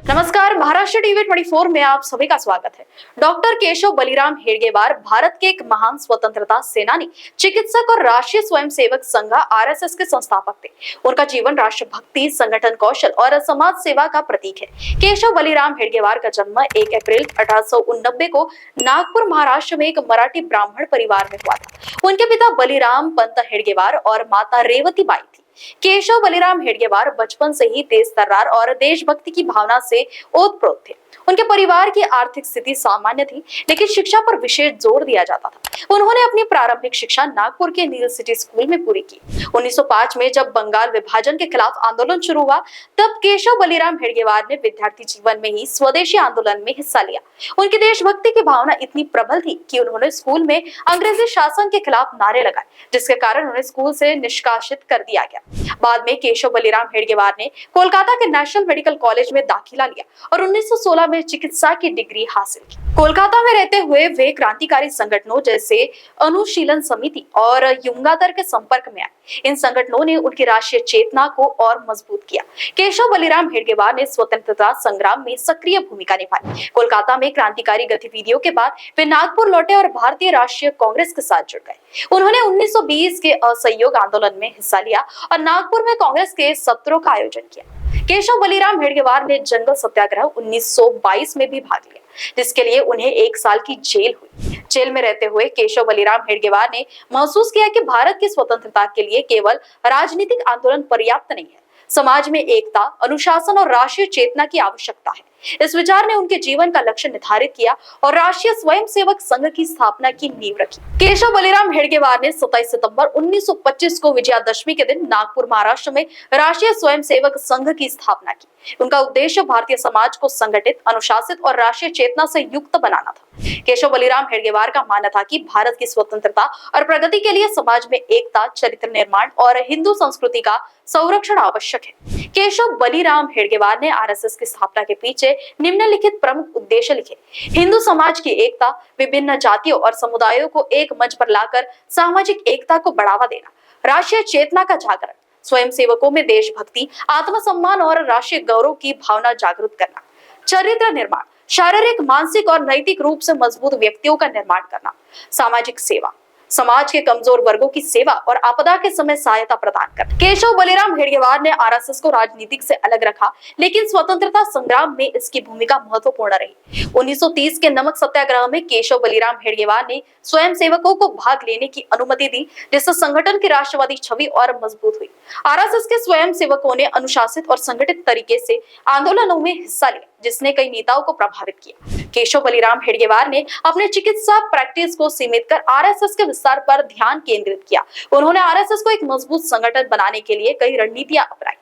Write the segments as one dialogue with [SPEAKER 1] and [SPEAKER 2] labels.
[SPEAKER 1] नमस्कार, महाराष्ट्र टीवी 24 में आप सभी का स्वागत है। डॉक्टर केशव बलिराम हेडगेवार भारत के एक महान स्वतंत्रता सेनानी, चिकित्सक और राष्ट्रीय स्वयंसेवक संघ आरएसएस के संस्थापक थे। उनका जीवन राष्ट्रभक्ति, संगठन कौशल और समाज सेवा का प्रतीक है। केशव बलिराम हेडगेवार का जन्म 1 अप्रैल 1889 को नागपुर, महाराष्ट्र में एक मराठी ब्राह्मण परिवार में हुआ था। उनके पिता बलिराम पंत हेडगेवार और माता रेवती बाई थी। केशव बलिराम हेडगेवार बचपन से ही तेज तर्रार और देशभक्ति की भावना से ओतप्रोत थे। उनके परिवार की आर्थिक स्थिति सामान्य थी, लेकिन शिक्षा पर विशेष जोर दिया जाता था। उन्होंने अपनी प्रारंभिक शिक्षा नागपुर के नील सिटी स्कूल में पूरी की। 1905 में जब बंगाल विभाजन के खिलाफ आंदोलन शुरू हुआ, तब केशव बलिराम हेडगेवार ने विद्यार्थी जीवन में ही स्वदेशी आंदोलन में हिस्सा लिया। उनकी देशभक्ति की भावना इतनी प्रबल थी कि उन्होंने स्कूल में अंग्रेजी शासन के खिलाफ नारे लगाए, जिसके कारण उन्हें स्कूल से निष्कासित कर दिया गया। बाद में केशव बलिराम हेडगेवार ने कोलकाता के नेशनल मेडिकल कॉलेज में दाखिला लिया और 1916 में चिकित्सा की डिग्री हासिल की। कोलकाता में रहते हुए वे क्रांतिकारी संगठनों जैसे अनुशीलन समिति और युंगादर के संपर्क में आए। इन संगठनों ने उनकी राष्ट्रीय चेतना को और मजबूत किया। केशव बलिराम हेडगेवार ने स्वतंत्रता संग्राम में सक्रिय भूमिका निभाई। कोलकाता में क्रांतिकारी गतिविधियों के बाद वे नागपुर लौटे और भारतीय राष्ट्रीय कांग्रेस के साथ जुड़ गए। उन्होंने 1920 के असहयोग आंदोलन में हिस्सा लिया और नागपुर में कांग्रेस के सत्रों का आयोजन किया। केशव बलिराम हेडगेवार ने जंगल सत्याग्रह 1922 में भी भाग लिया, जिसके लिए उन्हें 1 साल की जेल हुई। जेल में रहते हुए केशव बलिराम हेडगेवार ने महसूस किया कि भारत की स्वतंत्रता के लिए केवल राजनीतिक आंदोलन पर्याप्त नहीं है, समाज में एकता, अनुशासन और राष्ट्रीय चेतना की आवश्यकता है। इस विचार ने उनके जीवन का लक्ष्य निर्धारित किया और राष्ट्रीय स्वयंसेवक संघ की स्थापना की नींव रखी। केशव बलिराम हेडगेवार ने 27 सितंबर 1925 को विजयादशमी के दिन नागपुर, महाराष्ट्र में राष्ट्रीय स्वयंसेवक संघ की स्थापना की। उनका उद्देश्य भारतीय समाज को संगठित, अनुशासित और राष्ट्रीय चेतना से युक्त बनाना था। केशव बलिराम हेडगेवार का मानना था कि भारत की स्वतंत्रता और प्रगति के लिए समाज में एकता, चरित्र निर्माण और हिंदू संस्कृति का संरक्षण आवश्यक है। केशव बलिराम हेडगेवार ने आरएसएस की स्थापना के पीछे निम्नलिखित प्रमुख उद्देश्य लिखे। हिंदू समाज की एकता, विभिन्न जातियों और समुदायों को एक मंच पर लाकर सामाजिक एकता को बढ़ावा देना, राष्ट्रीय चेतना का जागरण, स्वयंसेवकों में देशभक्ति, आत्मसम्मान और राष्ट्रीय गौरव की भावना जागृत करना, चरित्र निर्माण, शारीरिक, मानसिक और नैतिक रूप से मजबूत व्यक्तियों का निर्माण करना, सामाजिक सेवा, समाज के कमजोर वर्गों की सेवा और आपदा के समय सहायता प्रदान करना। केशव बलिराम हेडगेवार ने आरएसएस को राजनीतिक से अलग रखा, लेकिन स्वतंत्रता संग्राम में इसकी भूमिका महत्वपूर्ण रही। 1930 के नमक सत्याग्रह में केशव बलिराम हेडगेवार ने स्वयंसेवकों को भाग लेने की अनुमति दी, जिससे संगठन की राष्ट्रवादी छवि और मजबूत हुई। आरएसएस के स्वयंसेवकों ने अनुशासित और संगठित तरीके से आंदोलनों में हिस्सा लिया, जिसने कई नेताओं को प्रभावित किया। केशव बलिराम हेडगेवार ने अपने चिकित्सा प्रैक्टिस को सीमित कर आरएसएस के विस्तार पर ध्यान केंद्रित किया। उन्होंने आरएसएस को एक मजबूत संगठन बनाने के लिए कई रणनीतियां अपनाई।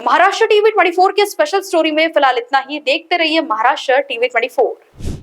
[SPEAKER 1] महाराष्ट्र टीवी 24 के स्पेशल स्टोरी में फिलहाल इतना ही। देखते रहिए महाराष्ट्र टीवी 24।